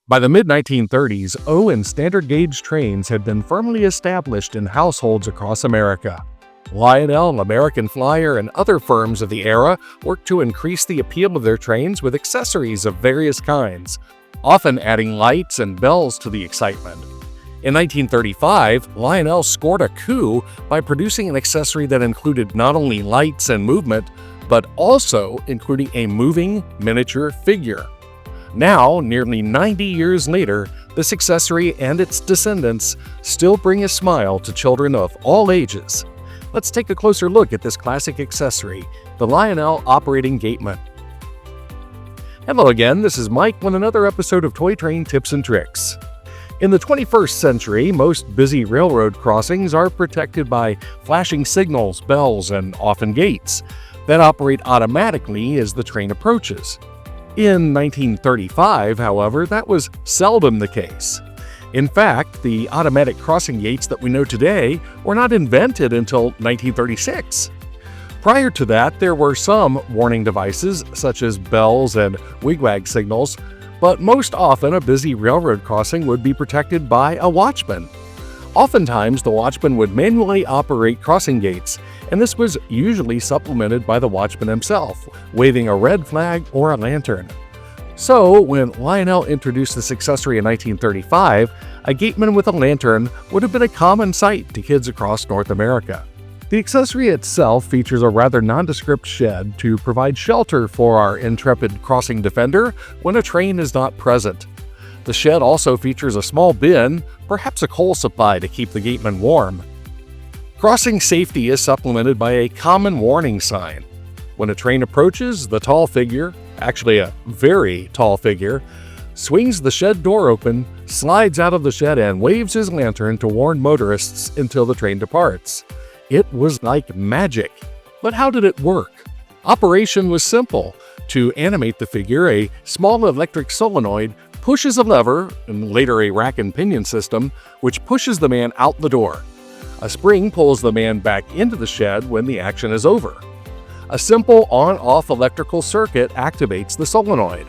By the mid-1930s, O and standard gauge trains had been firmly established in households across America. Lionel, American Flyer, and other firms of the era worked to increase the appeal of their trains with accessories of various kinds, often adding lights and bells to the excitement. In 1935, Lionel scored a coup by producing an accessory that included not only lights and movement, but also including a moving miniature figure. Now, nearly 90 years later, this accessory and its descendants still bring a smile to children of all ages. Let's take a closer look at this classic accessory, the Lionel Operating Gateman. Hello again, this is Mike with another episode of Toy Train Tips and Tricks. In the 21st century, most busy railroad crossings are protected by flashing signals, bells, and often gates that operate automatically as the train approaches. In 1935, however, that was seldom the case. In fact, the automatic crossing gates that we know today were not invented until 1936. Prior to that, there were some warning devices, such as bells and wigwag signals, but most often a busy railroad crossing would be protected by a watchman. Oftentimes, the watchman would manually operate crossing gates, and this was usually supplemented by the watchman himself, waving a red flag or a lantern. So, when Lionel introduced this accessory in 1935, a gateman with a lantern would have been a common sight to kids across North America. The accessory itself features a rather nondescript shed to provide shelter for our intrepid crossing defender when a train is not present. The shed also features a small bin, perhaps a coal supply to keep the gateman warm. Crossing safety is supplemented by a common warning sign. When a train approaches, the tall figure, actually a very tall figure, swings the shed door open, slides out of the shed, and waves his lantern to warn motorists until the train departs. It was like magic. But how did it work? Operation was simple. To animate the figure, a small electric solenoid pushes a lever, and later a rack and pinion system, which pushes the man out the door. A spring pulls the man back into the shed when the action is over. A simple on-off electrical circuit activates the solenoid.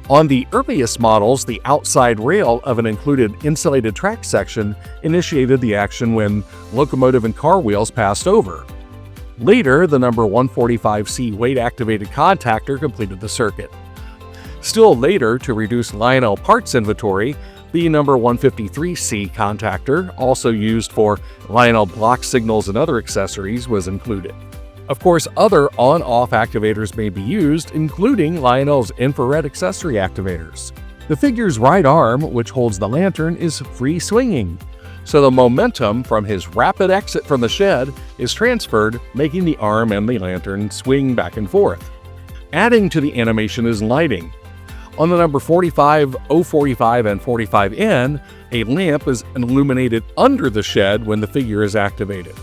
On the earliest models, the outside rail of an included insulated track section initiated the action when locomotive and car wheels passed over. Later, the number 145C weight-activated contactor completed the circuit. Still later, to reduce Lionel parts inventory, the number 153C contactor, also used for Lionel block signals and other accessories, was included. Of course, other on-off activators may be used, including Lionel's infrared accessory activators. The figure's right arm, which holds the lantern, is free swinging, so the momentum from his rapid exit from the shed is transferred, making the arm and the lantern swing back and forth. Adding to the animation is lighting. On the number 45, O45, and 45N, a lamp is illuminated under the shed when the figure is activated.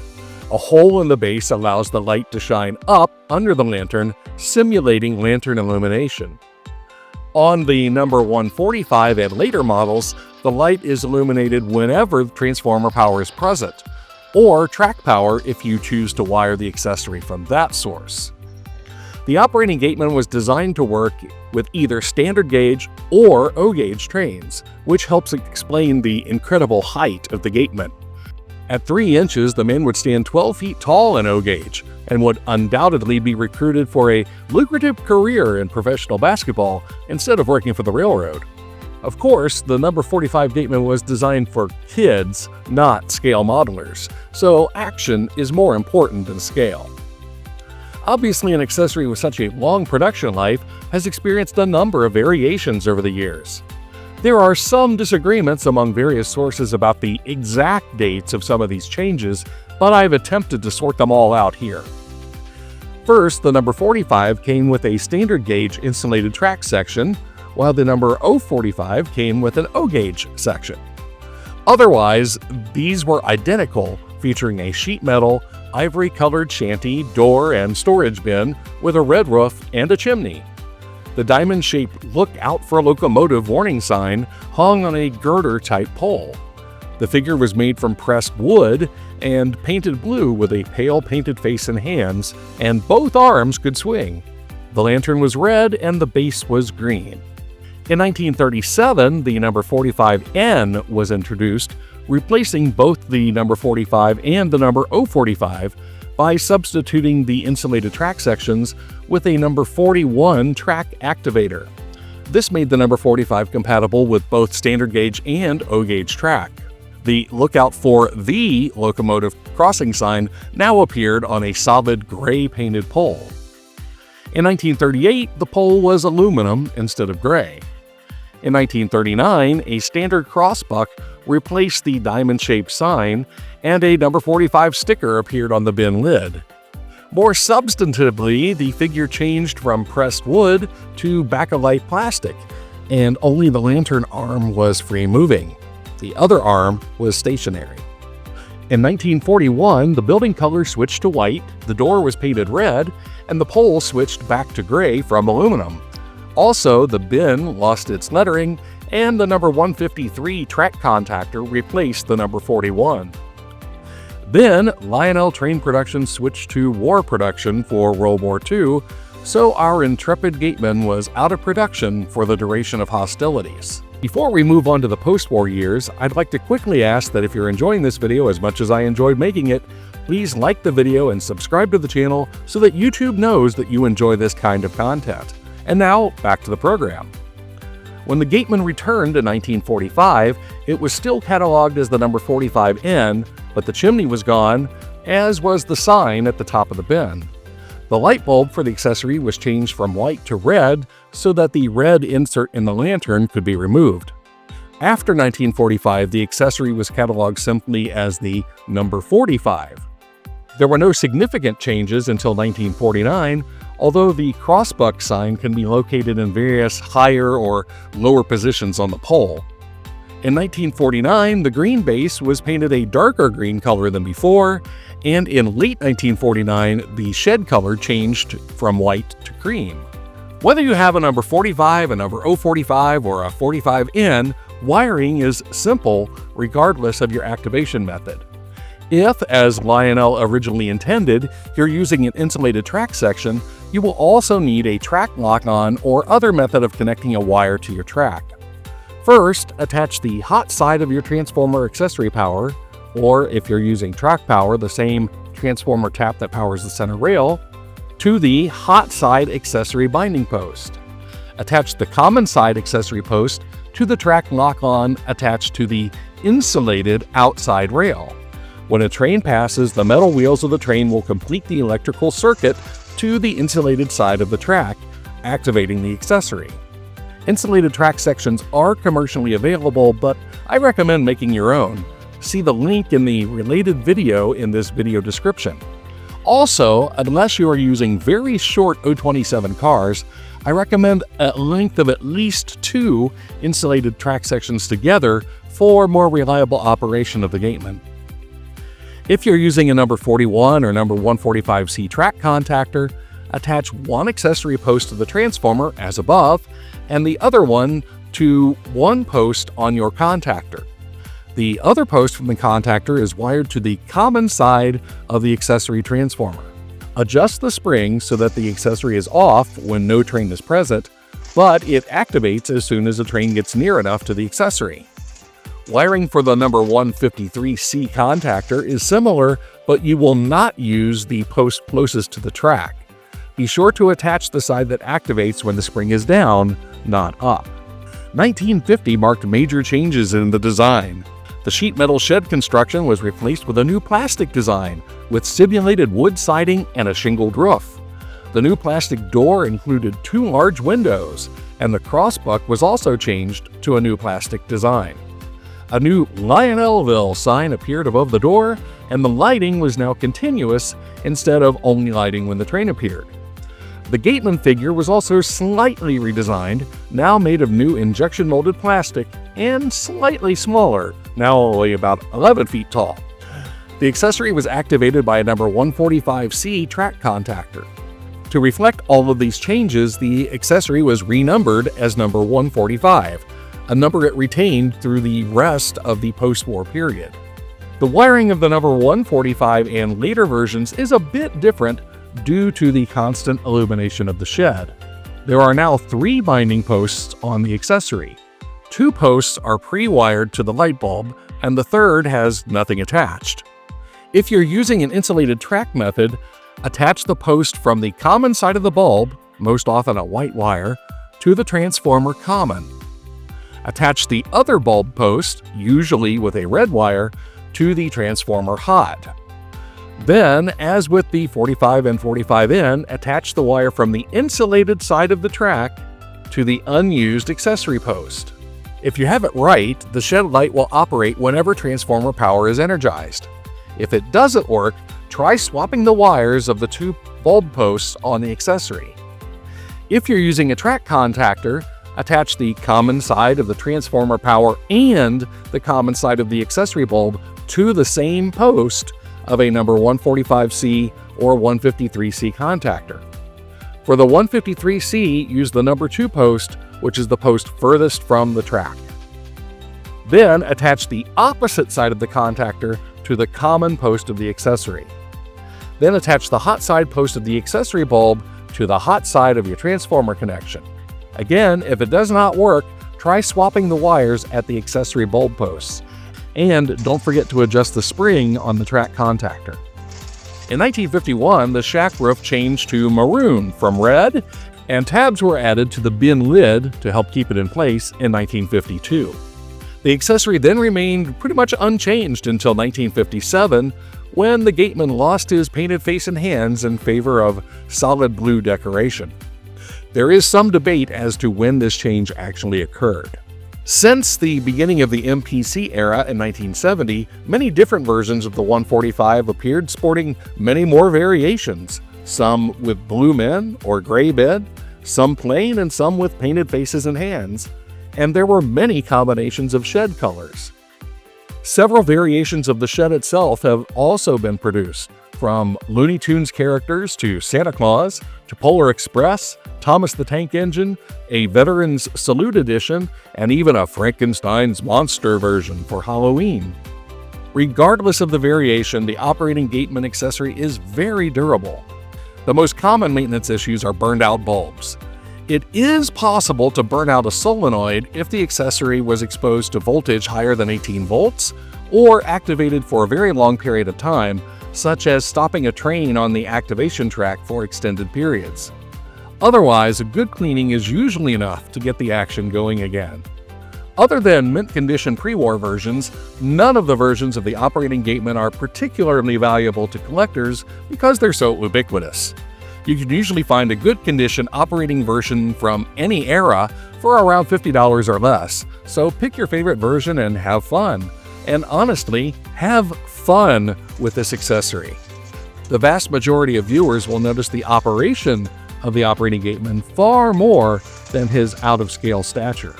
A hole in the base allows the light to shine up under the lantern, simulating lantern illumination. On the number 145 and later models, the light is illuminated whenever transformer power is present, or track power if you choose to wire the accessory from that source. The Operating Gateman was designed to work with either standard gauge or O gauge trains, which helps explain the incredible height of the gateman. At 3 inches, the man would stand 12 feet tall in O gauge and would undoubtedly be recruited for a lucrative career in professional basketball instead of working for the railroad. Of course, the number 45 Gateman was designed for kids, not scale modelers, so action is more important than scale. Obviously, an accessory with such a long production life has experienced a number of variations over the years. There are some disagreements among various sources about the exact dates of some of these changes, but I've attempted to sort them all out here. First, the number 45 came with a standard gauge insulated track section, while the number 045 came with an O gauge section. Otherwise, these were identical, featuring a sheet metal, ivory-colored shanty, door, and storage bin with a red roof and a chimney. The diamond-shaped "Look Out for a Locomotive" warning sign hung on a girder-type pole. The figure was made from pressed wood and painted blue with a pale painted face and hands, and both arms could swing. The lantern was red and the base was green. In 1937, the number 45N was introduced, replacing both the number 45 and the number O45 by substituting the insulated track sections with a number 41 track activator. This made the number 45 compatible with both standard gauge and O-gauge track. The "Look out for the locomotive crossing" sign now appeared on a solid gray painted pole. In 1938, the pole was aluminum instead of gray. In 1939, a standard crossbuck replaced the diamond-shaped sign, and a number 45 sticker appeared on the bin lid. More substantively, the figure changed from pressed wood to bakelite plastic, and only the lantern arm was free-moving. The other arm was stationary. In 1941, the building color switched to white, the door was painted red, and the pole switched back to gray from aluminum. Also, the bin lost its lettering, and the number 153 track contactor replaced the number 41. Then, Lionel Train production switched to war production for World War II, so our intrepid gateman was out of production for the duration of hostilities. Before we move on to the post-war years, I'd like to quickly ask that if you're enjoying this video as much as I enjoyed making it, please like the video and subscribe to the channel so that YouTube knows that you enjoy this kind of content. And now, back to the program. When the Gateman returned in 1945, it was still cataloged as the number 45N, but the chimney was gone, as was the sign at the top of the bin. The light bulb for the accessory was changed from white to red so that the red insert in the lantern could be removed. After 1945, the accessory was cataloged simply as the number 45. There were no significant changes until 1949, although the crossbuck sign can be located in various higher or lower positions on the pole. In 1949, the green base was painted a darker green color than before, and in late 1949, the shed color changed from white to cream. Whether you have a number 45, a number O45, or a 45N, wiring is simple regardless of your activation method. If, as Lionel originally intended, you're using an insulated track section, you will also need a track lock-on or other method of connecting a wire to your track. First, attach the hot side of your transformer accessory power, or if you're using track power, the same transformer tap that powers the center rail, to the hot side accessory binding post. Attach the common side accessory post to the track lock-on attached to the insulated outside rail. When a train passes, the metal wheels of the train will complete the electrical circuit to the insulated side of the track, activating the accessory. Insulated track sections are commercially available, but I recommend making your own. See the link in the related video in this video description. Also, unless you are using very short O27 cars, I recommend a length of at least 2 insulated track sections together for more reliable operation of the gateman. If you're using a number 41 or number 145C track contactor, attach one accessory post to the transformer as above, and the other one to one post on your contactor. The other post from the contactor is wired to the common side of the accessory transformer. Adjust the spring so that the accessory is off when no train is present, but it activates as soon as the train gets near enough to the accessory. Wiring for the number 153C contactor is similar, but you will not use the post closest to the track. Be sure to attach the side that activates when the spring is down, not up. 1950 marked major changes in the design. The sheet metal shed construction was replaced with a new plastic design, with simulated wood siding and a shingled roof. The new plastic door included 2 large windows, and the crossbuck was also changed to a new plastic design. A new Lionelville sign appeared above the door, and the lighting was now continuous instead of only lighting when the train appeared. The gateman figure was also slightly redesigned, now made of new injection-molded plastic, and slightly smaller, now only about 11 feet tall. The accessory was activated by a number 145C track contactor. To reflect all of these changes, the accessory was renumbered as number 145, a number it retained through the rest of the post-war period. The wiring of the number 145 and later versions is a bit different due to the constant illumination of the shed. There are now 3 binding posts on the accessory. 2 posts are pre-wired to the light bulb, and the third has nothing attached. If you're using an insulated track method, attach the post from the common side of the bulb, most often a white wire, to the transformer common. Attach the other bulb post, usually with a red wire, to the transformer hot. Then, as with the 45 and 45N, attach the wire from the insulated side of the track to the unused accessory post. If you have it right, the shed light will operate whenever transformer power is energized. If it doesn't work, try swapping the wires of the 2 bulb posts on the accessory. If you're using a track contactor, attach the common side of the transformer power and the common side of the accessory bulb to the same post of a number 145C or 153C contactor. For the 153C, use the number 2 post, which is the post furthest from the track. Then attach the opposite side of the contactor to the common post of the accessory. Then attach the hot side post of the accessory bulb to the hot side of your transformer connection. Again, if it does not work, try swapping the wires at the accessory bulb posts. And don't forget to adjust the spring on the track contactor. In 1951, the shack roof changed to maroon from red, and tabs were added to the bin lid to help keep it in place in 1952. The accessory then remained pretty much unchanged until 1957, when the gateman lost his painted face and hands in favor of solid blue decoration. There is some debate as to when this change actually occurred. Since the beginning of the MPC era in 1970, many different versions of the 145 appeared sporting many more variations, some with blue men or gray bed, some plain and some with painted faces and hands, and there were many combinations of shed colors. Several variations of the shed itself have also been produced, from Looney Tunes characters to Santa Claus to Polar Express, Thomas the Tank Engine, a Veterans Salute Edition, and even a Frankenstein's Monster version for Halloween. Regardless of the variation, the Operating Gateman accessory is very durable. The most common maintenance issues are burned out bulbs. It is possible to burn out a solenoid if the accessory was exposed to voltage higher than 18 volts or activated for a very long period of time, such as stopping a train on the activation track for extended periods. Otherwise, a good cleaning is usually enough to get the action going again. Other than mint condition pre-war versions, none of the versions of the Operating Gateman are particularly valuable to collectors because they're so ubiquitous. You can usually find a good condition operating version from any era for around $50 or less, so pick your favorite version and have fun. And honestly, have fun with this accessory. The vast majority of viewers will notice the operation of the Operating Gateman far more than his out-of-scale stature.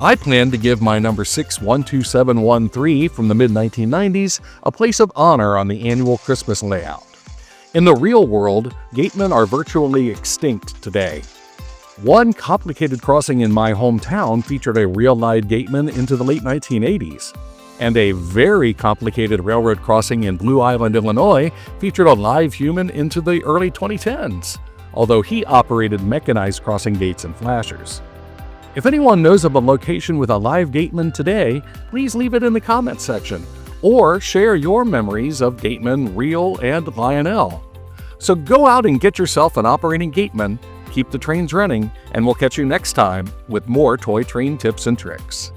I plan to give my number 6-12713 from the mid-1990s a place of honor on the annual Christmas layout. In the real world, gatemen are virtually extinct today. One complicated crossing in my hometown featured a real live gateman into the late 1980s. And a very complicated railroad crossing in Blue Island, Illinois featured a live human into the early 2010s, although he operated mechanized crossing gates and flashers. If anyone knows of a location with a live gateman today, please leave it in the comments section, or share your memories of gateman, real, and Lionel. So go out and get yourself an Operating Gateman, keep the trains running, and we'll catch you next time with more toy train tips and tricks.